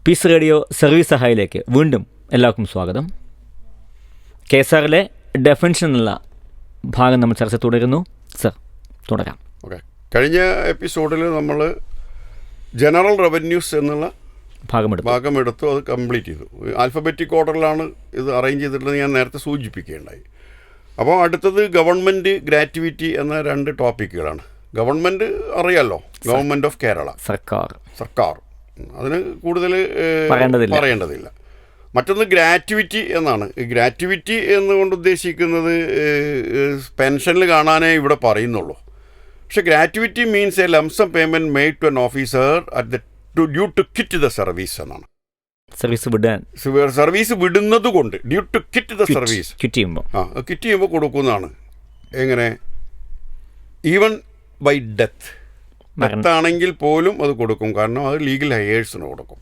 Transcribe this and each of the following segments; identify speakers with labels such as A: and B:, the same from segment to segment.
A: Piece radio service സഹായിലേക്ക് വീണ്ടും എല്ലാവർക്കും സ്വാഗതം. KSRലെ ഡെഫിനിഷൻ എന്നുള്ള ഭാഗം നമ്മൾ ചർച്ച തുടരുന്നു. സർ, തുടരാം.
B: ഓക്കെ, കഴിഞ്ഞ എപ്പിസോഡിൽ നമ്മൾ ജനറൽ റവന്യൂസ് എന്നുള്ള ഭാഗമെടുത്തു. അത് കംപ്ലീറ്റ് ചെയ്തു. ആൽഫബറ്റിക് ഓർഡറിലാണ് ഇത് അറേഞ്ച് ചെയ്തിട്ടുള്ളത് ഞാൻ നേരത്തെ സൂചിപ്പിക്കുകയുണ്ടായി. അപ്പോൾ അടുത്തത് ഗവൺമെൻറ്, ഗ്രാറ്റുവിറ്റി എന്ന രണ്ട് ടോപ്പിക്കുകളാണ്. ഗവൺമെൻറ് അറിയാമല്ലോ, ഗവൺമെൻറ് ഓഫ് കേരള, സർക്കാർ, അതിന് കൂടുതൽ പറയേണ്ടതില്ല. മറ്റൊന്ന് ഗ്രാറ്റുവിറ്റി എന്നാണ്. ഗ്രാറ്റുവിറ്റി എന്നുകൊണ്ട് ഉദ്ദേശിക്കുന്നത് പെൻഷനിൽ കാണാനേ ഇവിടെ പറയുന്നുള്ളൂ. പക്ഷേ gratuity means a lump sum payment made to an officer at the due to quit the service എന്നാണ്. സർവീസ് വിടുന്നത് കൊണ്ട് due to quit the service, quit ചെയ്യുമ്പോൾ കൊടുക്കുന്നതാണ്. എങ്ങനെ? ഈവൻ ബൈ ഡെത്ത് ആണെങ്കിൽ പോലും അത് കൊടുക്കും. കാരണം അത് ലീഗൽ ഹയേഴ്സിന് കൊടുക്കും.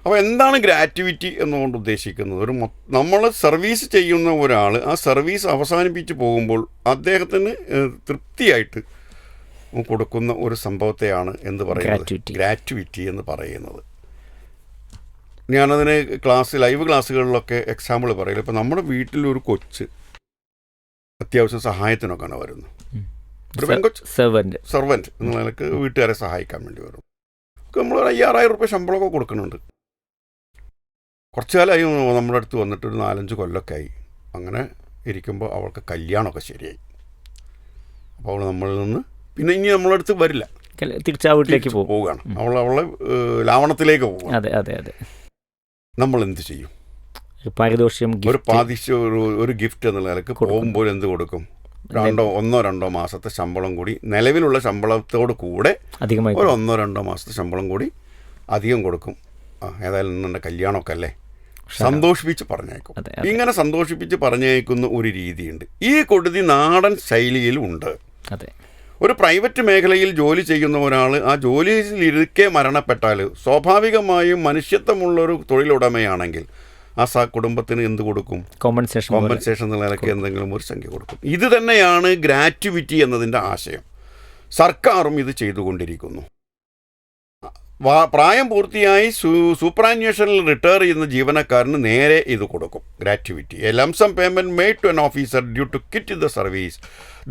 B: അപ്പോൾ എന്താണ് ഗ്രാറ്റുവിറ്റി എന്നുകൊണ്ട് ഉദ്ദേശിക്കുന്നത്? നമ്മൾ സർവീസ് ചെയ്യുന്ന ഒരാൾ ആ സർവീസ് അവസാനിപ്പിച്ച് പോകുമ്പോൾ അദ്ദേഹത്തിന് തൃപ്തിയായിട്ട് കൊടുക്കുന്ന ഒരു സംഭവത്തെയാണ് എന്ത് പറയുന്നത്? ഗ്രാറ്റുവിറ്റി എന്ന് പറയുന്നത്. ഞാനതിന് ലൈവ് ക്ലാസ്സുകളിലൊക്കെ എക്സാമ്പിൾ പറയില്ല. ഇപ്പോൾ നമ്മുടെ വീട്ടിലൊരു കൊച്ച് അത്യാവശ്യം സഹായത്തിനൊക്കെയാണ് വരുന്നത്. ഒരു പെൺകൊച്ച് സെർവൻറ്റ് എന്ന നിലക്ക് വീട്ടുകാരെ സഹായിക്കാൻ വേണ്ടി വരും. നമ്മൾ 5,000 രൂപ ശമ്പളമൊക്കെ കൊടുക്കുന്നുണ്ട്. കുറച്ചു കാലമായി നമ്മുടെ അടുത്ത് വന്നിട്ട് ഒരു 4-5 കൊല്ലമൊക്കെ ആയി. അങ്ങനെ ഇരിക്കുമ്പോൾ അവൾക്ക് കല്യാണമൊക്കെ ശരിയായി. അപ്പോൾ അവൾ നമ്മളിൽ നിന്ന് പിന്നെ ഇനി നമ്മളെ അടുത്ത് വരില്ല,
A: തിരിച്ചാ വീട്ടിലേക്ക്
B: പോവുകയാണ്. അവളെ ലാവണത്തിലേക്ക് പോകും. നമ്മൾ എന്ത് ചെയ്യും? ഒരു ഗിഫ്റ്റ് എന്നുള്ള നിലക്ക് പോകുമ്പോൾ എന്ത് കൊടുക്കും? 1-2 മാസത്തെ ശമ്പളം കൂടി, നിലവിലുള്ള ശമ്പളത്തോട് കൂടെ ഒരു 1-2 മാസത്തെ ശമ്പളം കൂടി അധികം കൊടുക്കും. ഏതായാലും എൻ്റെ കല്യാണമൊക്കെ അല്ലേ, സന്തോഷിപ്പിച്ച് പറഞ്ഞേക്കും. ഇങ്ങനെ സന്തോഷിപ്പിച്ച് പറഞ്ഞേക്കുന്ന ഒരു രീതിയുണ്ട്. ഈ കൊടുതി നാടൻ ശൈലിയിലുണ്ട്. ഒരു പ്രൈവറ്റ് മേഖലയിൽ ജോലി ചെയ്യുന്ന ഒരാൾ ആ ജോലിയിലിരിക്കെ മരണപ്പെട്ടാൽ സ്വാഭാവികമായും മനുഷ്യത്വമുള്ളൊരു തൊഴിലുടമയാണെങ്കിൽ ആ കുടുംബത്തിന് എന്ത് കൊടുക്കും? കോമ്പൻസേഷൻ എന്നുള്ള നിലയ്ക്ക് എന്തെങ്കിലും ഒരു സംഖ്യ കൊടുക്കും. ഇത് തന്നെയാണ് ഗ്രാറ്റുവിറ്റി എന്നതിൻ്റെ ആശയം. സർക്കാരും ഇത് ചെയ്തുകൊണ്ടിരിക്കുന്നു. പ്രായം പൂർത്തിയായി സൂപ്പറാന്വേഷനിൽ റിട്ടയർ ചെയ്യുന്ന ജീവനക്കാരന് നേരെ ഇത് കൊടുക്കും. Gratuity, a lump sum payment made to an officer due to quit the service.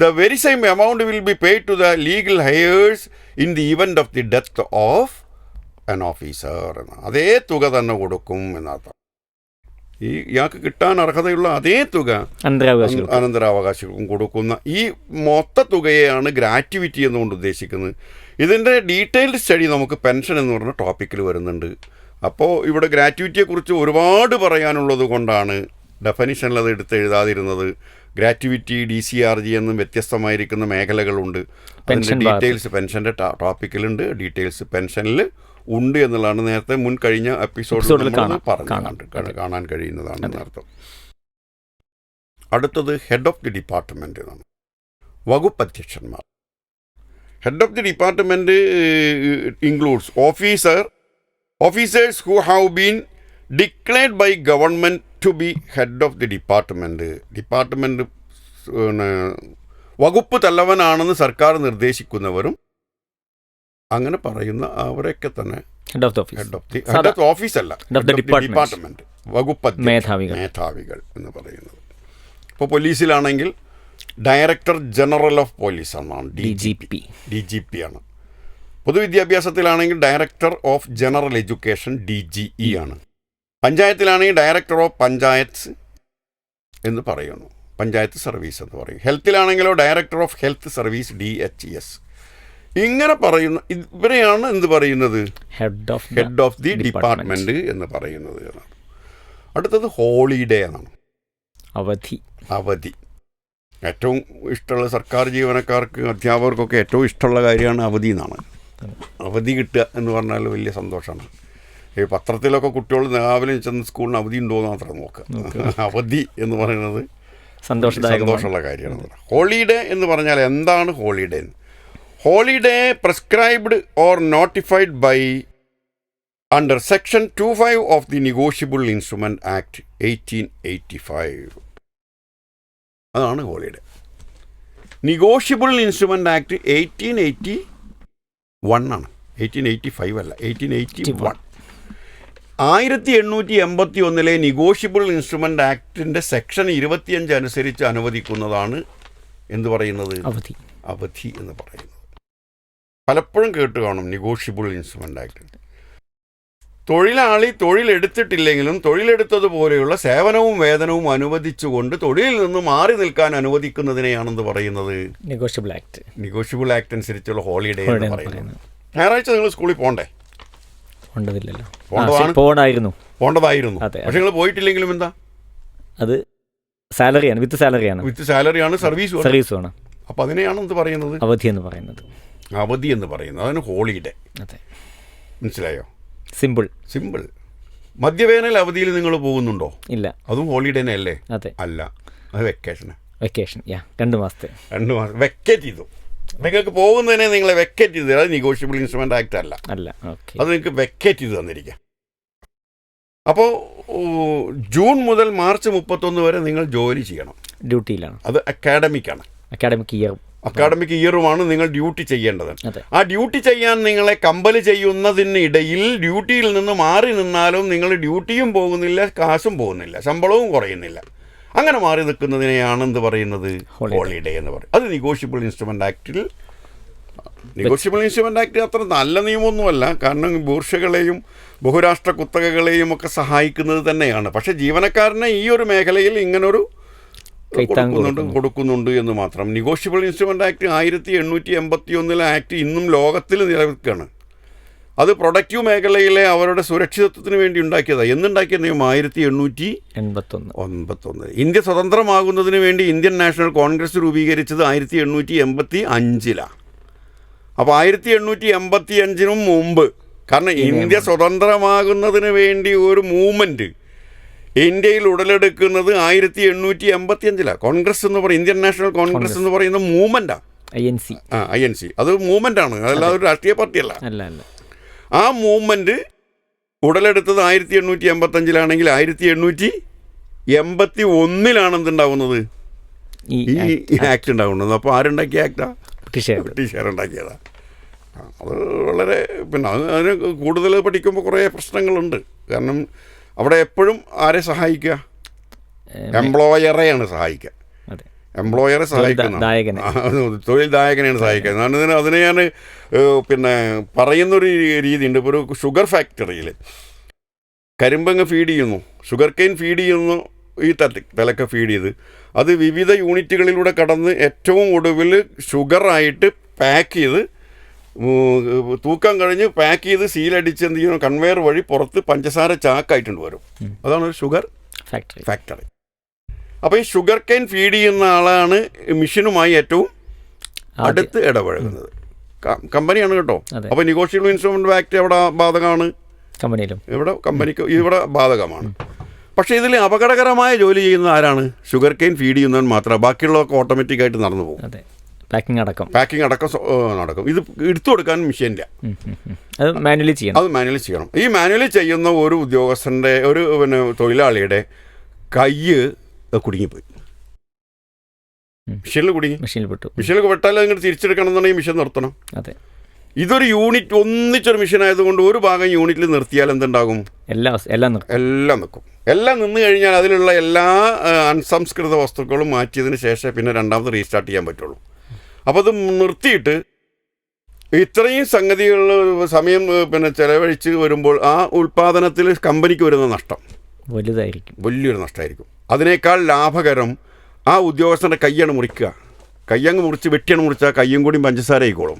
B: The very same amount will be paid to the legal heirs in the event of the death of an officer എന്ന അതേ തുക തന്നെ കൊടുക്കും എന്നർത്ഥം. ഇയാൾക്ക് കിട്ടാൻ അർഹതയുള്ള അതേ തുക അനന്തരാവകാശികൾക്കും കൊടുക്കുന്ന ഈ മൊത്ത തുകയെയാണ് ഗ്രാറ്റുവിറ്റി എന്നുകൊണ്ട് ഉദ്ദേശിക്കുന്നത്. ഇതിൻ്റെ ഡീറ്റെയിൽഡ് സ്റ്റഡി നമുക്ക് പെൻഷൻ എന്ന് പറഞ്ഞ ടോപ്പിക്കിൽ വരുന്നുണ്ട്. അപ്പോൾ ഇവിടെ ഗ്രാറ്റുവിറ്റിയെക്കുറിച്ച് ഒരുപാട് പറയാനുള്ളത് കൊണ്ടാണ് ഡെഫിനിഷനിൽ അത് എഴുതാതിരുന്നത്. ഗ്രാറ്റുവിറ്റി, DCRG എന്നും വ്യത്യസ്തമായിരിക്കുന്ന മേഖലകളുണ്ട്. അതിൻ്റെ ഡീറ്റെയിൽസ് പെൻഷൻ്റെ ടോപ്പിക്കിലുണ്ട്, ഡീറ്റെയിൽസ് പെൻഷനിൽ ഉണ്ട് എന്നുള്ളതാണ് നേരത്തെ കഴിഞ്ഞ എപ്പിസോഡിൽ കാണാൻ കഴിയുന്നതാണ് എന്നർത്ഥം. അടുത്തത് ഹെഡ് ഓഫ് ദി ഡിപ്പാർട്ട്മെൻറ്റ് എന്നാണ്. വകുപ്പ് അധ്യക്ഷന്മാർ. Head of the department includes officers who have been declared by government to be head of the department. Department വകുപ്പ് തലവനാണെന്ന് സർക്കാർ നിർദ്ദേശിക്കുന്നവരും അങ്ങനെ പറയുന്ന അവരൊക്കെ തന്നെ ഹെഡ് ഓഫ് ഓഫീസ് അല്ല, ഡിപ്പാർട്ട്മെൻറ്റ് വകുപ്പ് മേധാവികൾ എന്ന് പറയുന്നത്. ഇപ്പോൾ പോലീസിലാണെങ്കിൽ ഡയറക്ടർ ജനറൽ ഓഫ് പോലീസ് എന്നാണ്, DGP ആണ്. പൊതുവിദ്യാഭ്യാസത്തിലാണെങ്കിൽ director of general education DGE ആണ്. പഞ്ചായത്തിലാണെങ്കിൽ ഡയറക്ടർ ഓഫ് പഞ്ചായത്ത് എന്ന് പറയുന്നു, പഞ്ചായത്ത് സർവീസ് എന്ന് പറയും. ഹെൽത്തിലാണെങ്കിലോ director of health service DHS. ഇങ്ങനെ പറയുന്ന ഇവരെയാണ് എന്ത് പറയുന്നത്? ഹെഡ് ഓഫ് ദി ഡിപ്പാർട്ട്മെൻറ്റ് എന്ന് പറയുന്നത്. അടുത്തത് ഹോളിഡേ എന്നാണ്, അവധി. ഏറ്റവും ഇഷ്ടമുള്ള സർക്കാർ ജീവനക്കാർക്ക്, അധ്യാപകർക്കൊക്കെ ഏറ്റവും ഇഷ്ടമുള്ള കാര്യമാണ് അവധി എന്നാണ്. അവധി കിട്ടുക എന്ന് പറഞ്ഞാൽ വലിയ സന്തോഷമാണ്. ഈ പത്രത്തിലൊക്കെ കുട്ടികൾ രാവിലെ ചെന്ന് സ്കൂളിന് അവധി ഉണ്ടോ എന്ന് മാത്രം നോക്കുക. അവധി എന്ന് പറയുന്നത് സന്തോഷമുള്ള കാര്യമാണ്. ഹോളിഡേ എന്ന് പറഞ്ഞാൽ എന്താണ് holiday? Holiday prescribed or notified by under Section 25 of the Negotiable Instrument Act 1885. അതാണ് ഹോളിഡേ. നെഗോഷ്യബിൾ ഇൻസ്ട്രുമെൻ്റ് ആക്ട് 1881 ആണ്, 1885 അല്ല, 1881. 1881 നെഗോഷ്യബിൾ ഇൻസ്ട്രുമെൻ്റ് ആക്ടിൻ്റെ സെക്ഷൻ 25 അനുസരിച്ച് അനുവദിക്കുന്നതാണ് എന്ത് പറയുന്നത്, അവധി എന്ന് പറയുന്നത്. പലപ്പോഴും കേട്ട് കാണും നെഗോഷ്യബിൾ ഇൻസ്ട്രുമെൻ്റ് ആക്ട്. തൊഴിലാളി തൊഴിലെടുത്തിട്ടില്ലെങ്കിലും തൊഴിലെടുത്തതുപോലെയുള്ള സേവനവും വേതനവും അനുവദിച്ചുകൊണ്ട് തൊഴിലിൽ നിന്ന് മാറി നിൽക്കാൻ അനുവദിക്കുന്നതിനെയാണെന്ന് പറയുന്നത് നെഗോഷ്യബിൾ ആക്ട് അനുസരിച്ചുള്ള ഹോളിഡേ എന്ന് പറയുന്നത്. ഞായറാഴ്ച നിങ്ങൾ സ്കൂളിൽ പോകണ്ടേ?
A: പോകണ്ടായിരുന്നു.
B: പക്ഷെ നിങ്ങൾ പോയിട്ടില്ലെങ്കിലും എന്താ, അത്
A: സാലറിയാണ്, വിത്ത് സാലറിയാണ്,
B: സർവീസുമാണ്. അപ്പം അതിനെയാണ് എന്ത് പറയുന്നത്,
A: അവധി എന്ന് പറയുന്നത്.
B: അതിന് ഹോളിഡേ. മനസ്സിലായോ?
A: സിമ്പിൾ.
B: മധ്യവേനൽ അവധിയിൽ നിങ്ങൾ പോകുന്നുണ്ടോ?
A: ഇല്ല.
B: അതും ഹോളിഡേനെ അല്ലേ? അല്ല, അത് വെക്കേഷൻ
A: 2 മാസത്തെ
B: വെക്കേറ്റ് ചെയ്തു. നിങ്ങൾക്ക് പോകുന്നതിനെ നിങ്ങളെ വെക്കേറ്റ് ചെയ്ത്, അത് നെഗോഷ്യബിൾ ഇൻസ്ട്രുമെൻ്റ് ആക്ട് അല്ല. അത് നിങ്ങൾക്ക് വെക്കേറ്റ് ചെയ്ത് തന്നിരിക്കാം. അപ്പോൾ ജൂൺ മുതൽ മാർച്ച് 31 വരെ നിങ്ങൾ ജോലി ചെയ്യണം,
A: ഡ്യൂട്ടിയിലാണ്.
B: അത് അക്കാഡമിക് ഇയറുമാണ് നിങ്ങൾ ഡ്യൂട്ടി ചെയ്യേണ്ടത്. ആ ഡ്യൂട്ടി ചെയ്യാൻ നിങ്ങളെ കമ്പൽ ചെയ്യുന്നതിനിടയിൽ ഡ്യൂട്ടിയിൽ നിന്ന് മാറി നിന്നാലും നിങ്ങൾ ഡ്യൂട്ടിയും പോകുന്നില്ല, കാശും പോകുന്നില്ല, ശമ്പളവും കുറയുന്നില്ല. അങ്ങനെ മാറി നിൽക്കുന്നതിനെയാണ് എന്ത് പറയുന്നത്, ഹോളിഡേ എന്ന് പറയും. അത് നെഗോഷ്യബിൾ ഇൻസ്ട്രുമെൻ്റ് ആക്ട് അത്ര നല്ല നിയമമൊന്നുമല്ല. കാരണം ബൂർഷകളെയും ബഹുരാഷ്ട്ര കുത്തകകളെയും ഒക്കെ സഹായിക്കുന്നത് തന്നെയാണ്. പക്ഷേ ജീവനക്കാരനെ ഈ ഒരു മേഖലയിൽ ഇങ്ങനൊരു കൊടുക്കുന്നുണ്ട് എന്ന് മാത്രം. നെഗോഷ്യബിൾ ഇൻസ്ട്രുമെൻ്റ് ആക്ട് 1881 ആക്ട് ഇന്നും ലോകത്തിൽ നിലനിൽക്കുകയാണ്. അത് പ്രൊഡക്റ്റീവ് മേഖലയിലെ അവരുടെ സുരക്ഷിതത്വത്തിന് വേണ്ടി ഉണ്ടാക്കിയതാണ്. എന്നുണ്ടാക്കിയ നിയമം 1881. ഇന്ത്യ സ്വതന്ത്രമാകുന്നതിന് വേണ്ടി ഇന്ത്യൻ നാഷണൽ കോൺഗ്രസ് രൂപീകരിച്ചത് 1885. അപ്പോൾ 1885 മുമ്പ്, കാരണം ഇന്ത്യ സ്വതന്ത്രമാകുന്നതിന് വേണ്ടി ഒരു മൂവ്മെൻറ്റ് ഇന്ത്യയിൽ ഉടലെടുക്കുന്നത് 1885. കോൺഗ്രസ് എന്ന് പറയും, ഇന്ത്യൻ നാഷണൽ കോൺഗ്രസ് എന്ന് പറയുന്ന മൂവ്മെൻറ്റാണ്. INC അത് മൂവ്മെൻറ്റാണ്, അതല്ലാതെ ഒരു രാഷ്ട്രീയ പാർട്ടിയല്ല. ആ മൂവ്മെൻറ്റ് ഉടലെടുത്തത് 1885 1881 എന്തുണ്ടാവുന്നത്, ഈ ആക്ട് ഉണ്ടാവുന്നത്. അപ്പോൾ ആരുണ്ടാക്കിയ ആക്ടാ? ബ്രിട്ടീഷുകാരുണ്ടാക്കിയതാണ്. അത് വളരെ അതിന് കൂടുതൽ പഠിക്കുമ്പോൾ കുറേ പ്രശ്നങ്ങളുണ്ട്. കാരണം അവിടെ എപ്പോഴും ആരെ സഹായിക്കുക, എംപ്ലോയറെയാണ് സഹായിക്കുക. എംപ്ലോയറെ സഹായിക്കുന്ന തൊഴിൽദായകനെയാണ് സഹായിക്കുന്നത്. അതിനെ ഞാൻ പറയുന്നൊരു രീതിയുണ്ട്. ഇപ്പോൾ ഒരു ഷുഗർ ഫാക്ടറിയിൽ കരിമ്പങ്ങ് ഫീഡ് ചെയ്യുന്നു, ഷുഗർ കെയിൻ ഫീഡ് ചെയ്യുന്നു, ഈ തലക്കെ ഫീഡ് ചെയ്ത് അത് വിവിധ യൂണിറ്റുകളിലൂടെ കടന്ന് ഏറ്റവും ഒടുവിൽ ഷുഗറായിട്ട് പാക്ക് ചെയ്ത് തൂക്കം കഴിഞ്ഞ് പാക്ക് ചെയ്ത് സീലടിച്ച് എന്ത് ചെയ്യണം, കൺവെയർ വഴി പുറത്ത് പഞ്ചസാര ചാക്കായിട്ടുണ്ട് വരും. അതാണ് ഒരു ഷുഗർ ഫാക്ടറി. അപ്പോൾ ഈ ഷുഗർ കെയിൻ ഫീഡ് ചെയ്യുന്ന ആളാണ് മിഷനുമായി ഏറ്റവും അടുത്ത് ഇടപഴകുന്നത്. കമ്പനിയാണ് കേട്ടോ. അപ്പോൾ നെഗോഷ്യബിൾ ഇൻസ്ട്രുമെൻ്റ് ആക്ട് എവിടെ ബാധകമാണ്? ഇവിടെ ബാധകമാണ്. പക്ഷേ ഇതിൽ അപകടകരമായ ജോലി ചെയ്യുന്ന ആരാണ്? ഷുഗർ കെയിൻ ഫീഡ് ചെയ്യുന്നവൻ മാത്രമേ. ബാക്കിയുള്ളതൊക്കെ ഓട്ടോമാറ്റിക്കായിട്ട് നടന്നു പോകും. പാക്കിംഗ് അടക്കം നടക്കും. ഇത് എടുത്തു കൊടുക്കാൻ മെഷീനില്ല, അത് മാനുവലി ചെയ്യണം. ഈ മാനുവലി ചെയ്യുന്ന ഒരു ഉദ്യോഗസ്ഥൻ്റെ ഒരു തൊഴിലാളിയുടെ കൈ കുടുങ്ങിപ്പോയി, മെഷീനിൽ പെട്ടാൽ നിങ്ങൾ തിരിച്ചെടുക്കണം എന്നുണ്ടെങ്കിൽ മെഷീൻ നിർത്തണം. ഇതൊരു യൂണിറ്റ് ഒന്നിച്ചൊരു മെഷീൻ ആയതുകൊണ്ട് ഒരു ഭാഗം യൂണിറ്റിൽ നിർത്തിയാൽ എന്തുണ്ടാകും? എല്ലാം നിൽക്കും. എല്ലാം നിന്ന് കഴിഞ്ഞാൽ അതിലുള്ള എല്ലാ അസംസ്കൃത വസ്തുക്കളും മാറ്റിയതിന് ശേഷം പിന്നെ രണ്ടാമത് റീസ്റ്റാർട്ട് ചെയ്യാൻ പറ്റുള്ളൂ. അപ്പോൾ അത് നിർത്തിയിട്ട് ഇത്രയും സംഗതികൾ സമയം ചെലവഴിച്ച് വരുമ്പോൾ ആ ഉൽപ്പാദനത്തിൽ കമ്പനിക്ക് വരുന്ന നഷ്ടം വലിയൊരു നഷ്ടമായിരിക്കും. അതിനേക്കാൾ ലാഭകരം ആ ഉദ്യോഗസ്ഥൻ്റെ കയ്യാണ് മുറിക്കുക. കയ്യങ്ങ് മുറിച്ച് വെട്ടിയാണ് മുറിച്ചാൽ കയ്യും കൂടി പഞ്ചസാര ആയിക്കോളും,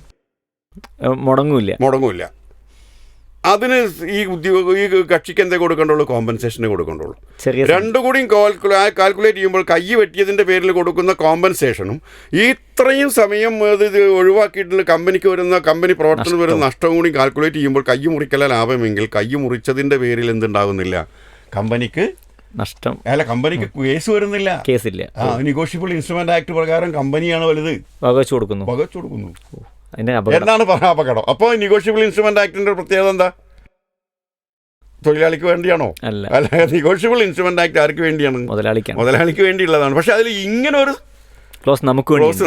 B: മുടങ്ങൂല്ല. അതിന് ഈ കക്ഷിക്ക് എന്തേ കൊടുക്കേണ്ടുള്ളൂ? കോമ്പൻസേഷന് കൊടുക്കേണ്ടുള്ളൂ. രണ്ടു കൂടിയും കാൽക്കുലേറ്റ് ചെയ്യുമ്പോൾ കൈ വെട്ടിയതിൻ്റെ പേരിൽ കൊടുക്കുന്ന കോമ്പൻസേഷനും ഇത്രയും സമയം ഇത് ഒഴിവാക്കിയിട്ടുള്ള കമ്പനി പ്രവർത്തനം വരുന്ന നഷ്ടവും കൂടി കാൽക്കുലേറ്റ് ചെയ്യുമ്പോൾ കൈ മുറിക്കല ലാഭമെങ്കിൽ കൈ മുറിച്ചതിൻ്റെ പേരിൽ എന്തുണ്ടാകുന്നില്ല? കമ്പനിക്ക് നഷ്ടം. കമ്പനിക്ക് കേസില്ല. നെഗോഷ്യബിൾ ഇൻസ്ട്രുമെന്റ് ആക്ട് പ്രകാരം കമ്പനിയാണ് വലുത്, വകവെച്ച് കൊടുക്കുന്നു. എന്നാണ് അപകടം. അപ്പോൾ നെഗോഷ്യബിൾ ഇൻസ്ട്രുമെന്റ് ആക്ടിന്റെ പ്രത്യേകത എന്താ? തൊഴിലാളിക്ക് വേണ്ടിയാണോ? അല്ല, നെഗോഷ്യബിൾ ഇൻസ്ട്രുമെന്റ് ആക്ട് ആർക്ക് വേണ്ടിയാണ്? മുതലാളിക്ക് വേണ്ടിയുള്ളതാണ്. പക്ഷെ അതിൽ ഇങ്ങനെ ഒരു ക്ലോസ്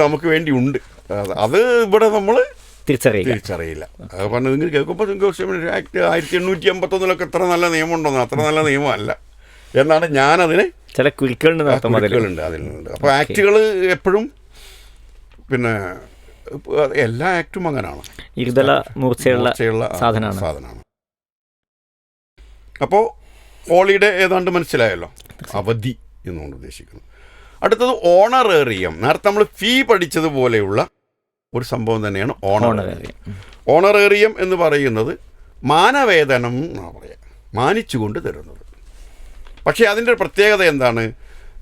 B: നമുക്ക് വേണ്ടി ഉണ്ട്. അത് ഇവിടെ നമ്മൾ
A: തിരിച്ചറിയില്ല.
B: അത് പറഞ്ഞത് നിങ്ങൾ കേൾക്കുമ്പോൾ എൻക്രോച്ച്മെൻറ്റ് ആക്ട് 1881 എത്ര നല്ല നിയമമുണ്ടോന്നോ അത്ര നല്ല നിയമമല്ല എന്നാണ് ഞാനതിന്
A: ചില കുരുക്കളുണ്ട്
B: അതിലുണ്ട്. അപ്പോൾ ആക്റ്റുകൾ എപ്പോഴും പിന്നെ എല്ലാ ആക്റ്റും അങ്ങനെയാണ്,
A: ഇരുതല മൂർച്ചയുള്ള സാധനമാണ്.
B: അപ്പോൾ ഹോളിഡേ ഏതാണ്ട് മനസ്സിലായല്ലോ, അവധി എന്നുകൊണ്ട് ഉദ്ദേശിക്കുന്നു. അടുത്തത് ഓണറേറിയം. നേരത്തെ നമ്മൾ ഫീ പഠിച്ചതുപോലെയുള്ള ഒരു സംഭവം തന്നെയാണ് ഓണറേറിയം. ഓണറേറിയം എന്ന് പറയുന്നത് മാനവേതനം എന്നാണ് പറയുക, മാനിച്ചുകൊണ്ട് തരുന്നത്. പക്ഷേ അതിൻ്റെ പ്രത്യേകത എന്താണ്?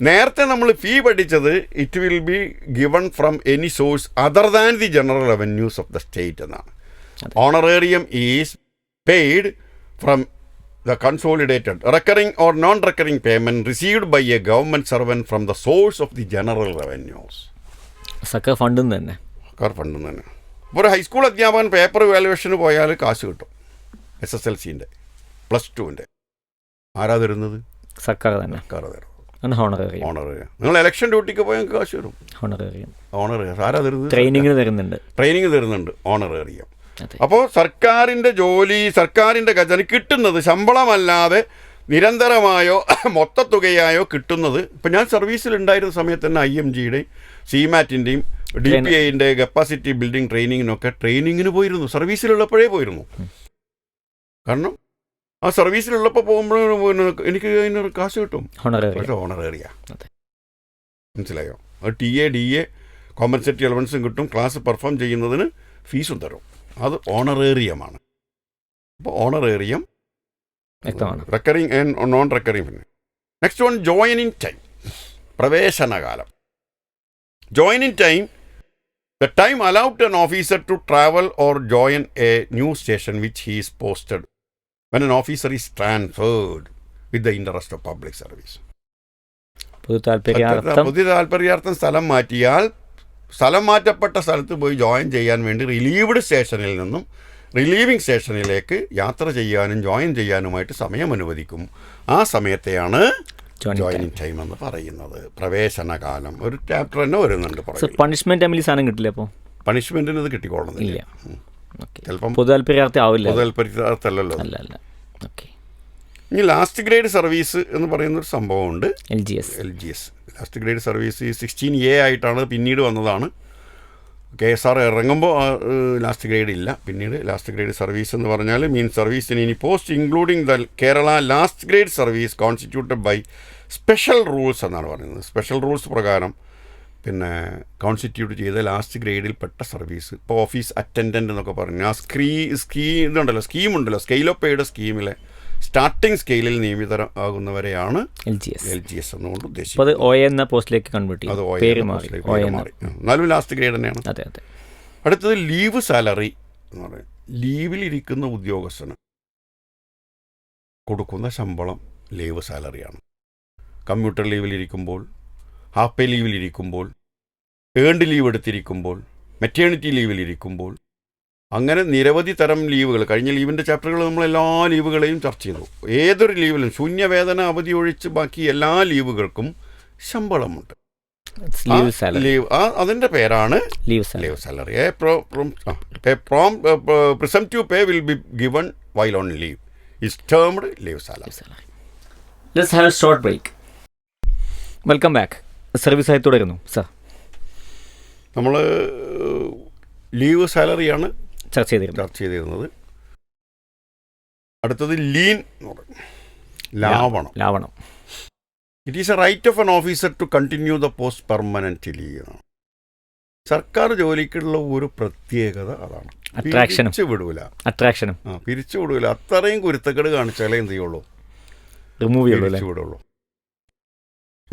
B: നേരത്തെ നമ്മൾ ഫീ പഠിച്ചത് it will be given from any source other than the general revenues of the state എന്നാണ്. Honorarium is paid from the consolidated recurring or non-recurring payment received by a government servant from the source of the general revenues.
A: സർക്കാർ ഫണ്ടിൽ നിന്ന് തന്നെ.
B: ഇപ്പോൾ ഒരു high school അധ്യാപകൻ paper വാല്യുവേഷന് പോയാൽ കാശ് കിട്ടും. SSLCൻ്റെ +2ൻ്റെ ആരാ തരുന്നത്? സർക്കാർ തരുന്നത്. ഓണറേറിയം. നിങ്ങൾ ഇലക്ഷൻ ഡ്യൂട്ടിക്ക് പോയാൽ കാശ് തരും. ഓണറേറിയം ആരാ തരുന്നത്? ട്രെയിനിങ് തരുന്നുണ്ട്. ഓണറേറിയം. അപ്പോൾ സർക്കാരിൻ്റെ ജോലി, സർക്കാരിൻ്റെ ഖജന കിട്ടുന്നത് ശമ്പളമല്ലാതെ നിരന്തരമായോ മൊത്തത്തുകയായോ കിട്ടുന്നത്. ഇപ്പം ഞാൻ സർവീസിലുണ്ടായിരുന്ന സമയത്ത് തന്നെ IMGയുടെയും CMATൻ്റെയും DPIൻ്റെ കപ്പാസിറ്റി ബിൽഡിംഗ് ട്രെയിനിങ്ങിനൊക്കെ ട്രെയിനിങ്ങിന് പോയിരുന്നു. സർവീസിലുള്ളപ്പോഴേ പോയിരുന്നു. കാരണം ആ സർവീസിലുള്ളപ്പോൾ പോകുമ്പോഴും എനിക്ക് അതിന് കാശ് കിട്ടും. പക്ഷേ ഓണറേറിയ മനസ്സിലായോ? അത് TA DA കോമ്പൻസേറ്ററി അലവൻസും കിട്ടും. ക്ലാസ് പെർഫോം ചെയ്യുന്നതിന് ഫീസും തരും. അത് ഓണറേറിയമാണ്. അപ്പോൾ honorarium recurring and non recurring. Next one joining time, പ്രവേശനകാലം. Joining time, the time allowed an officer to travel or join a new station which he is posted when an officer is transferred with the interest of public service. പൊതു താല്പര്യാർത്ഥം സ്ഥലം മാറ്റിയാൽ സ്ഥലം മാറ്റപ്പെട്ട സ്ഥലത്ത് പോയി join ചെയ്യാൻ വേണ്ടി relieved സ്റ്റേഷനിൽ നിന്നും റിലീവിംഗ് സ്റ്റേഷനിലേക്ക് യാത്ര ചെയ്യാനും ജോയിൻ ചെയ്യാനുമായിട്ട് സമയം അനുവദിക്കും. ആ സമയത്തെയാണ് ജോയിനിങ് ടൈം എന്ന് പറയുന്നത്. പ്രവേശനകാലം ഒരു ചാപ്റ്റർ തന്നെ വരുന്നുണ്ട്.
A: പണിഷ്മെന്റ് സാധനം കിട്ടില്ല. അപ്പോൾ
B: പണിഷ്മെന്റിന് ഇത് കിട്ടിക്കോളുന്നില്ല. ചിലപ്പം
A: പൊതു
B: താല്പര്യാർത്ഥമല്ലല്ലോ. ഇനി ലാസ്റ്റ് ഗ്രേഡ് സർവീസ് എന്ന് പറയുന്നൊരു സംഭവമുണ്ട്, LGS. Last grade service 16A ആയിട്ടാണ് പിന്നീട് വന്നതാണ്. KSR ഇറങ്ങുമ്പോൾ ലാസ്റ്റ് ഗ്രേഡ് ഇല്ല. പിന്നീട് ലാസ്റ്റ് ഗ്രേഡ് സർവീസ് എന്ന് പറഞ്ഞാൽ mean service in any post including the Kerala last grade service constituted by special rules എന്നാണ് പറയുന്നത്. സ്പെഷ്യൽ റൂൾസ് പ്രകാരം പിന്നെ കോൺസ്റ്റിറ്റ്യൂട്ട് ചെയ്ത ലാസ്റ്റ് ഗ്രേഡിൽപ്പെട്ട സർവീസ്. ഇപ്പോൾ ഓഫീസ് അറ്റൻഡൻ്റ് എന്നൊക്കെ പറഞ്ഞു ആ ഇതുണ്ടല്ലോ, സ്കീമുണ്ടല്ലോ, സ്കെയിൽ ഓഫ് പേയുടെ സ്കീമിലെ സ്റ്റാർട്ടിംഗ് സ്കെയിലിൽ നിയമിതരാകുന്നവരെയാണ് LGS എന്നുകൊണ്ട് ഉദ്ദേശിക്കുന്നത്.
A: എന്ന പോസ്റ്റിലേക്ക് കൺവേർട്ട് ചെയ്യും.
B: എന്നാലും ലാസ്റ്റ് ഗ്രേഡ് തന്നെയാണ്. അടുത്തത് ലീവ് സാലറി എന്ന് പറയും. ലീവിലിരിക്കുന്ന ഉദ്യോഗസ്ഥന് കൊടുക്കുന്ന ശമ്പളം ലീവ് സാലറിയാണ്. കമ്മ്യൂട്ടർ ലീവിലിരിക്കുമ്പോൾ, ഹാഫ് പേ ലീവിലിരിക്കുമ്പോൾ, ഏൺഡ് ലീവ് എടുത്തിരിക്കുമ്പോൾ, മെറ്റേണിറ്റി ലീവിലിരിക്കുമ്പോൾ, അങ്ങനെ നിരവധി തരം ലീവുകൾ. കഴിഞ്ഞ ലീവിൻ്റെ ചാപ്റ്ററുകൾ നമ്മൾ എല്ലാ ലീവുകളെയും ചർച്ച ചെയ്തു. ഏതൊരു ലീവിലും ശൂന്യവേതന അവധി ഒഴിച്ച് ബാക്കി എല്ലാ ലീവുകൾക്കും ശമ്പളമുണ്ട്. ലീവ് അതിൻ്റെ പേരാണ് leave salary. Presumptive pay will be given while on leave is termed leave salary.
A: Let's have a short break. Welcome back. സർവീസായി തുടരുന്നു സർ.
B: നമ്മൾ ലീവ് സാലറിയാണ്
A: ചർച്ച
B: ചെയ്തിരുന്നത്. അടുത്തത് ലീൻ എന്ന് പറയും, ലാവണം. It is a right of an officer to continue the post permanently എന്നാണ്. സർക്കാർ ജോലിക്കുള്ള ഒരു പ്രത്യേകത അതാണ്. പിരിച്ചു വിടൂല. അത്രയും കുരുത്തക്കേട് കാണിച്ചാലേ എന്ത് ചെയ്യുള്ളൂ, വിടുള്ളൂ.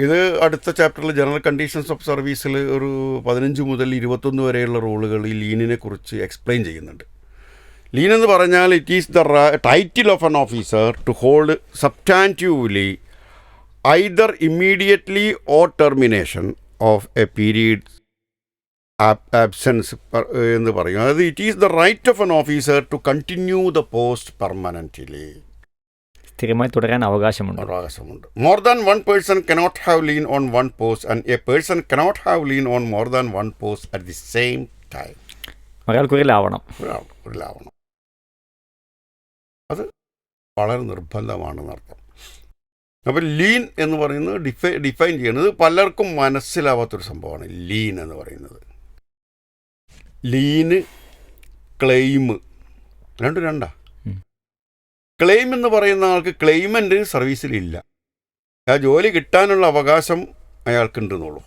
B: ഇത് അടുത്ത ചാപ്റ്ററിൽ ജനറൽ കണ്ടീഷൻസ് ഓഫ് സർവീസിൽ ഒരു 15 മുതൽ 21 വരെയുള്ള റൂളുകൾ ഈ ലീനിനെ കുറിച്ച് എക്സ്പ്ലെയിൻ ചെയ്യുന്നുണ്ട്. ലീൻ എന്ന് പറഞ്ഞാൽ it is the title of an officer to hold substantively either immediately or termination of a period absence എന്ന് പറയും. അതായത് it is the right of an officer to continue the post permanently.
A: സ്ഥിരമായി തുടരാൻ അവകാശമുണ്ട്.
B: More than one person cannot have lien on one post and a person cannot have lien on more than one post at the same time.
A: ഒരാൾക്കൊരു ലാവണം.
B: ഒരു ലാവണം. അത് വളരെ നിർബന്ധമാണെന്നർത്ഥം. അപ്പോൾ lean എന്ന് പറയുന്നത് ഡിഫൈൻ ചെയ്യുന്നത് പലർക്കും മനസ്സിലാവാത്തൊരു സംഭവമാണ്. ലീൻ എന്ന് പറയുന്നത്, ലീന്, ക്ലെയിം രണ്ടാ. ക്ലെയിം എന്ന് പറയുന്ന ആൾക്ക് ക്ലെയിമൻ്റ് സർവീസിലില്ല. ആ ജോലി കിട്ടാനുള്ള അവകാശം അയാൾക്കുണ്ടെന്നുള്ളൂ.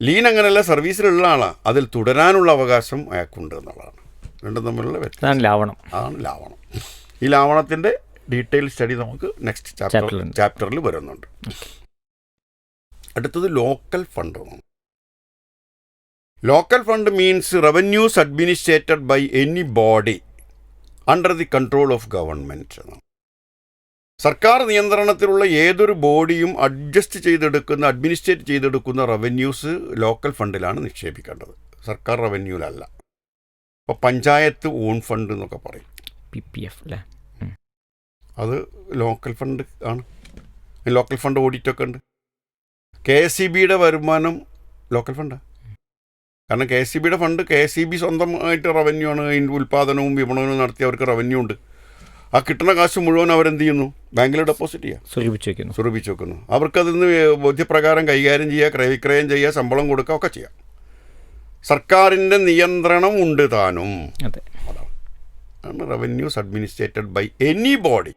B: ലീൻ അങ്ങനെയല്ല, സർവീസിലുള്ള ആളാണ്, അതിൽ തുടരാനുള്ള അവകാശം അയാൾക്കുണ്ട് എന്നുള്ളതാണ്. രണ്ടും തമ്മിലുള്ള വ്യത്യാസം ആണ് ലാവണം. ഈ ലാവണത്തിൻ്റെ ഡീറ്റെയിൽ സ്റ്റഡി നമുക്ക് നെക്സ്റ്റ് ചാപ്റ്ററിൽ വരുന്നുണ്ട്. അടുത്തത് local fund. Local fund means revenues administered by any body under the control of government എന്നാണ്. സർക്കാർ നിയന്ത്രണത്തിലുള്ള ഏതൊരു ബോഡിയും അഡ്മിനിസ്ട്രേറ്റ് ചെയ്തെടുക്കുന്ന റവന്യൂസ് ലോക്കൽ ഫണ്ടിലാണ് നിക്ഷേപിക്കേണ്ടത്, സർക്കാർ റവന്യൂവിലല്ല. ഇപ്പോൾ പഞ്ചായത്ത് ഓൺ ഫണ്ട് എന്നൊക്കെ പറയും,
A: PPF അല്ലേ,
B: അത് ലോക്കൽ ഫണ്ട് ആണ്. ലോക്കൽ ഫണ്ട് ഓഡിറ്റൊക്കെ ഉണ്ട്. KSEBയുടെ വരുമാനം ലോക്കൽ ഫണ്ടാണ്. കാരണം KSEBയുടെ ഫണ്ട്, KSEB സ്വന്തമായിട്ട് റവന്യൂ ആണ്. അതിൻ്റെ ഉൽപ്പാദനവും വിപണനവും നടത്തി അവർക്ക് റവന്യൂ ഉണ്ട്. ആ കിട്ടുന്ന കാശ് മുഴുവൻ അവരെന്ത് ചെയ്യുന്നു? ബാങ്കിൽ ഡെപ്പോസിറ്റ് ചെയ്യുക, സ്വരൂപിച്ച് വെക്കുന്നു. അവർക്കതിൽ നിന്ന് ബോധ്യപ്രകാരം കൈകാര്യം ചെയ്യുക, ക്രയവിക്രയം ചെയ്യുക, ശമ്പളം കൊടുക്കുക ഒക്കെ ചെയ്യാം. സർക്കാരിൻ്റെ നിയന്ത്രണം ഉണ്ട് താനും. അതാണ് revenues administered by any body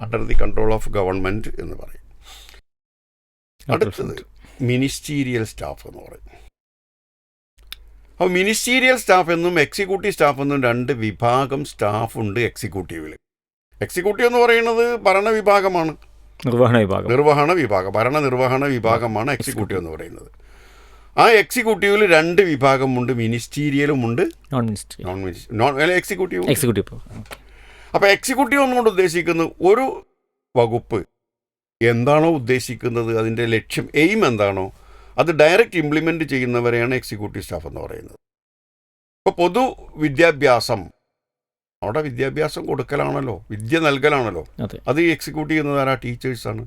B: under the control of government എന്ന് പറയും. അടുത്തത് മിനിസ്റ്റീരിയൽ സ്റ്റാഫ് എന്ന് പറയും. അപ്പോൾ മിനിസ്റ്റീരിയൽ സ്റ്റാഫ് എന്നും എക്സിക്യൂട്ടീവ് സ്റ്റാഫ് എന്നും രണ്ട് വിഭാഗം സ്റ്റാഫുണ്ട് എക്സിക്യൂട്ടീവിൽ. എക്സിക്യൂട്ടീവ് എന്ന് പറയുന്നത് ഭരണവിഭാഗമാണ്, ഭരണനിർവഹണ വിഭാഗമാണ് എക്സിക്യൂട്ടീവ് എന്ന് പറയുന്നത്. ആ എക്സിക്യൂട്ടീവിൽ രണ്ട് വിഭാഗമുണ്ട്, മിനിസ്റ്റീരിയലുമുണ്ട് എക്സിക്യൂട്ടീവ്. അപ്പോൾ എക്സിക്യൂട്ടീവ് എന്നുകൊണ്ട് ഉദ്ദേശിക്കുന്നത് ഒരു വകുപ്പ് എന്താണോ ഉദ്ദേശിക്കുന്നത്, അതിൻ്റെ ലക്ഷ്യം, എയിം എന്താണോ അത് ഡയറക്റ്റ് ഇംപ്ലിമെൻ്റ് ചെയ്യുന്നവരെയാണ് എക്സിക്യൂട്ടീവ് സ്റ്റാഫ് എന്ന് പറയുന്നത്. ഇപ്പോൾ പൊതുവിദ്യാഭ്യാസം, അവിടെ വിദ്യാഭ്യാസം കൊടുക്കലാണല്ലോ, വിദ്യ നൽകലാണല്ലോ, അത് എക്സിക്യൂട്ട് ചെയ്യുന്നത് ആരാ? ടീച്ചേഴ്സാണ്.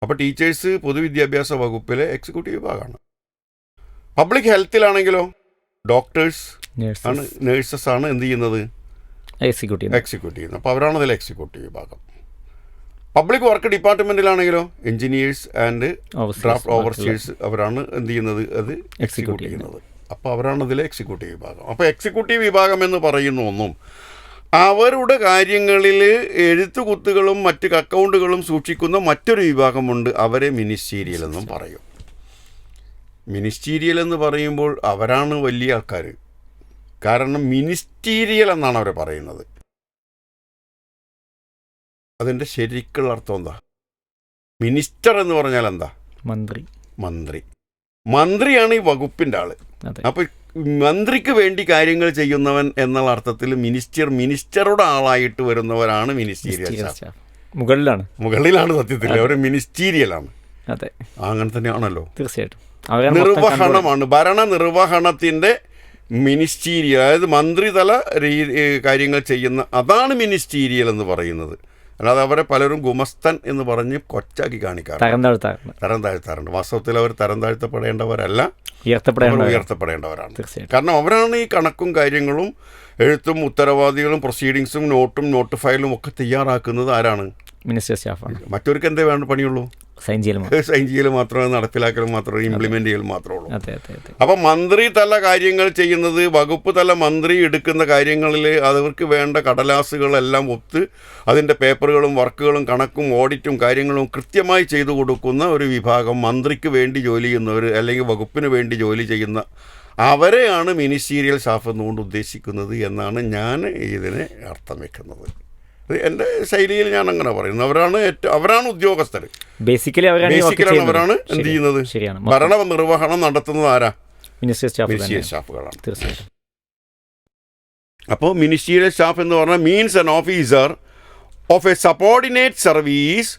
B: അപ്പോൾ ടീച്ചേഴ്സ് പൊതുവിദ്യാഭ്യാസ വകുപ്പിലെ എക്സിക്യൂട്ടീവ് വിഭാഗമാണ്. പബ്ലിക് ഹെൽത്തിലാണെങ്കിലോ ഡോക്ടേഴ്സ് ആണ്, നേഴ്സസ് ആണ് എന്ത് ചെയ്യുന്നത്? എക്സിക്യൂട്ട് ചെയ്യുന്നത്. അപ്പോൾ അവരാണ് അതിൽ എക്സിക്യൂട്ടീവ് വിഭാഗം. പബ്ലിക് വർക്ക് ഡിപ്പാർട്ട്മെൻറ്റിലാണെങ്കിലോ എൻജിനീയേഴ്സ് ആൻഡ് ഡ്രാഫ്റ്റ് ഓവർസിയേഴ്സ് അവരാണ് എന്ത് ചെയ്യുന്നത്? അത് എക്സിക്യൂട്ട് ചെയ്യുന്നത്. അപ്പോൾ അവരാണ് അതിലെ എക്സിക്യൂട്ടീവ് വിഭാഗം. അപ്പോൾ എക്സിക്യൂട്ടീവ് വിഭാഗം എന്ന് പറയുന്ന ഒന്നും അവരുടെ കാര്യങ്ങളിൽ എഴുത്തുകുത്തുകളും മറ്റ് അക്കൗണ്ടുകളും സൂക്ഷിക്കുന്ന മറ്റൊരു വിഭാഗമുണ്ട്, അവരെ മിനിസ്റ്റീരിയൽ എന്നും പറയും. മിനിസ്റ്റീരിയൽ എന്ന് പറയുമ്പോൾ അവരാണ് വലിയ ആൾക്കാർ. കാരണം മിനിസ്റ്റീരിയൽ എന്നാണ് അവർ പറയുന്നത്. അതിൻ്റെ ശരിക്കുള്ള അർത്ഥം എന്താ? മിനിസ്റ്റർ എന്ന് പറഞ്ഞാൽ എന്താ? മന്ത്രിയാണ് ഈ വകുപ്പിൻ്റെ ആള്. അപ്പോൾ മന്ത്രിക്ക് വേണ്ടി കാര്യങ്ങൾ ചെയ്യുന്നവൻ എന്നുള്ള അർത്ഥത്തിൽ മിനിസ്റ്ററുടെ ആളായിട്ട് വരുന്നവരാണ് മിനിസ്റ്റീരിയൽ സ്റ്റാഫ്. മുകളിലാണ് സത്യത്തിൽ അവർ മിനിസ്റ്റീരിയലാണ്. അങ്ങനെ തന്നെയാണല്ലോ.
A: തീർച്ചയായിട്ടും
B: നിർവഹണമാണ്, ഭരണനിർവഹണത്തിൻ്റെ മിനിസ്റ്റീരിയൽ, അതായത് മന്ത്രിതല കാര്യങ്ങൾ ചെയ്യുന്ന, അതാണ് മിനിസ്റ്റീരിയൽ എന്ന് പറയുന്നത്. അല്ലാതെ അവരെ പലരും ഗുമസ്തൻ എന്ന് പറഞ്ഞ് കൊച്ചാക്കി കാണിക്കാറുണ്ട്, തരം താഴ്ത്താറുണ്ട്. വാസ്തവത്തിൽ അവർ തരം താഴ്ത്തപ്പെടേണ്ടവരല്ല, ഉയർത്തപ്പെടേണ്ടവരാണ്. കാരണം അവരാണ് ഈ കണക്കും കാര്യങ്ങളും എഴുത്തും ഉത്തരവാദികളും പ്രൊസീഡിങ്സും നോട്ട് ഫയലും ഒക്കെ തയ്യാറാക്കുന്നത് ആരാണ്?
A: മിനിസ്റ്റർ സ്റ്റാഫാണ്.
B: മറ്റവർക്ക് എന്തേ വേണ്ട പണിയുള്ളൂ? സൈൻ ചെയ്യൽ മാത്രമേ, നടപ്പിലാക്കൽ മാത്രമേ, ഇംപ്ലിമെൻ്റ് ചെയ്യൽ മാത്രമേ ഉള്ളൂ. അപ്പം മന്ത്രി തല കാര്യങ്ങൾ ചെയ്യുന്നത്, വകുപ്പ് തല മന്ത്രി എടുക്കുന്ന കാര്യങ്ങളിൽ അവർക്ക് വേണ്ട കടലാസുകളെല്ലാം ഒത്ത് അതിൻ്റെ പേപ്പറുകളും വർക്കുകളും കണക്കും ഓഡിറ്റും കാര്യങ്ങളും കൃത്യമായി ചെയ്തു കൊടുക്കുന്ന ഒരു വിഭാഗം, മന്ത്രിക്ക് വേണ്ടി ജോലി ചെയ്യുന്നവർ അല്ലെങ്കിൽ വകുപ്പിന് വേണ്ടി ജോലി ചെയ്യുന്ന അവരെയാണ് മിനിസ്റ്റീരിയൽ സ്റ്റാഫ് എന്നുകൊണ്ട് ഉദ്ദേശിക്കുന്നത് എന്നാണ് ഞാൻ ഇതിനെ അർത്ഥം വയ്ക്കുന്നത്. എൻ്റെ ശൈലിയിൽ ഞാൻ അങ്ങനെ പറയുന്നു. അവരാണ് ഉദ്യോഗസ്ഥർ. ബേസിക്കലി അവരാണ് എന്ത് ചെയ്യുന്നത്? ഭരണ നിർവഹണം നടത്തുന്നത് ആരാ? മിനിസ്റ്റീരിയൽ സ്റ്റാഫുകളാണ്. അപ്പോൾ മിനിസ്റ്റീരിയൽ സ്റ്റാഫ് എന്ന് പറഞ്ഞാൽ means an officer of a subordinate service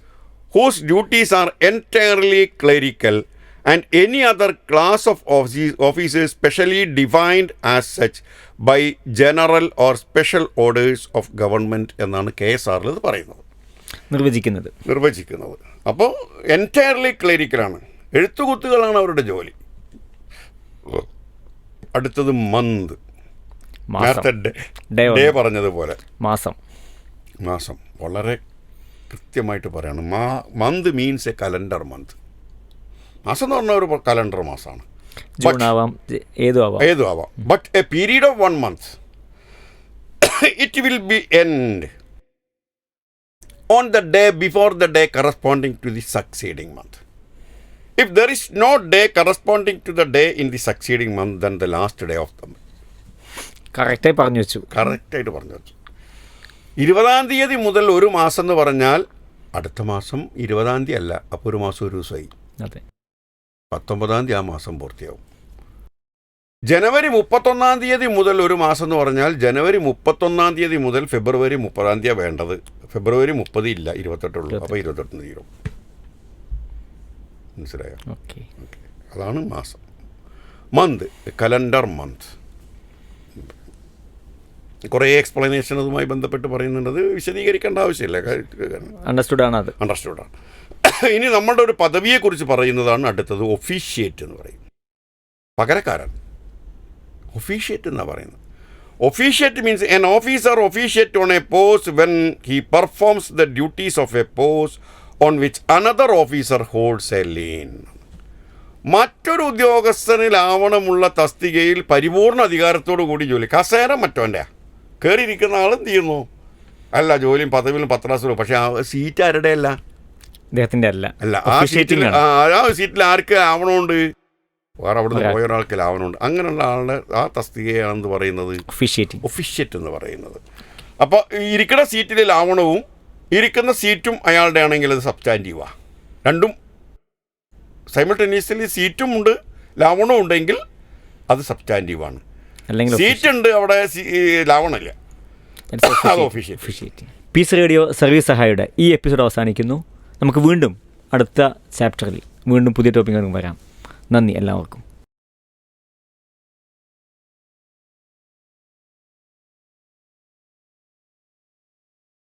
B: whose duties are entirely clerical and any other class of officers specially defined as such by general or special orders of government എന്നാണ് KSRൽ ഇത് പറയുന്നത്, നിർവചിക്കുന്നത്. അപ്പോൾ entirely ക്ലറിക്കലാണ്, എഴുത്തുകുത്തുകളാണ് അവരുടെ ജോലി. അടുത്തത് മന്ത്.
A: മാസം.
B: നേരത്തെ ഡേ പറഞ്ഞതുപോലെ മാസം വളരെ കൃത്യമായിട്ട് പറയണം. Month means A calendar month. മാസം എന്ന് പറഞ്ഞാൽ ഒരു കലണ്ടർ മാസമാണ്. ഏതും ആവാം. But A period of 1 month it will be end on the day before the day corresponding to the succeeding month. If there is no day corresponding to the day in the succeeding month, then the last day of the month.
A: കറക്റ്റായിട്ട് പറഞ്ഞു വെച്ചു.
B: 20-ാം തീയതി മുതൽ ഒരു മാസം എന്ന് പറഞ്ഞാൽ അടുത്ത മാസം 20-ാം തീയതി അല്ല, അപ്പോൾ ഒരു മാസം ഒരു ദിവസമായി.
A: അതെ,
B: 19-ാം തീയതി ആ മാസം പൂർത്തിയാവും. ജനുവരി 31-ാം തീയതി മുതൽ ഒരു മാസം എന്ന് പറഞ്ഞാൽ ജനുവരി 31-ാം തീയതി മുതൽ ഫെബ്രുവരി 30-ാം തീയതി വേണ്ടത്. ഫെബ്രുവരി 30 ഇല്ല, 28 ഉള്ളൂ. അപ്പോൾ 28 തീരും. മനസ്സിലായോ? ഓക്കെ. അതാണ് മാസം. Month, calendar month. കുറേ എക്സ്പ്ലനേഷൻ അതുമായി ബന്ധപ്പെട്ട് പറയുന്നുണ്ട്. വിശദീകരിക്കേണ്ട ആവശ്യമില്ല.
A: അണ്ടർസ്റ്റുഡാണ്.
B: ഇനി നമ്മളുടെ ഒരു പദവിയെക്കുറിച്ച് പറയുന്നതാണ് അടുത്തത്. ഒഫീഷ്യേറ്റ് എന്ന് പറയും. പകരക്കാരൻ. ഒഫീഷ്യേറ്റ് എന്നാണ് പറയുന്നത്. Officiate means an officer officiate on a post when he performs the duties of a post on which another officer holds a lien. മറ്റൊരു ഉദ്യോഗസ്ഥനിലാവണമുള്ള തസ്തികയിൽ പരിപൂർണ അധികാരത്തോടു കൂടി ജോലി. കസേര മറ്റവൻ്റെ കയറിയിരിക്കുന്ന ആളും തീർന്നു. അല്ല, ജോലിയും പദവിയിലും പത്രാസുലും. പക്ഷെ ആ സീറ്റ് ആരുടെ അല്ല?
A: അദ്ദേഹത്തിൻ്റെ അല്ല.
B: ആ സീറ്റിൽ ആർക്ക് ആവണമുണ്ട്? വേറെ അവിടുന്ന് പോയ ഒരാൾക്ക് ലാവണമുണ്ട്. അങ്ങനെയുള്ള ആളുടെ ആ തസ്തികയാണെന്ന് പറയുന്നത് ഒഫീഷ്യേറ്റ് എന്ന് പറയുന്നത്. അപ്പോൾ ഇരിക്കുന്ന സീറ്റിൽ ലാവണവും ഇരിക്കുന്ന സീറ്റും അയാളുടെ ആണെങ്കിൽ അത് സബ്സ്റ്റാൻറ്റീവാണ്. രണ്ടും സൈമൾട്ടേനിയസ്ലി സീറ്റും ഉണ്ട് ലാവണവും ഉണ്ടെങ്കിൽ അത് സബ്സ്റ്റാൻറ്റീവാണ്. സീറ്റ് ഉണ്ട്, അവിടെ ലാവണമില്ല, അത് ഒഫീഷ്യേറ്റ്.
A: പീസ് റേഡിയോ സർവീസ് സഹായിയുടെ ഈ എപ്പിസോഡ് അവസാനിക്കുന്നു. നമുക്ക് വീണ്ടും അടുത്ത ചാപ്റ്ററിൽ വീണ്ടും പുതിയ ടോപ്പിക്കുകൾ വരാം. നന്ദി എല്ലാവർക്കും.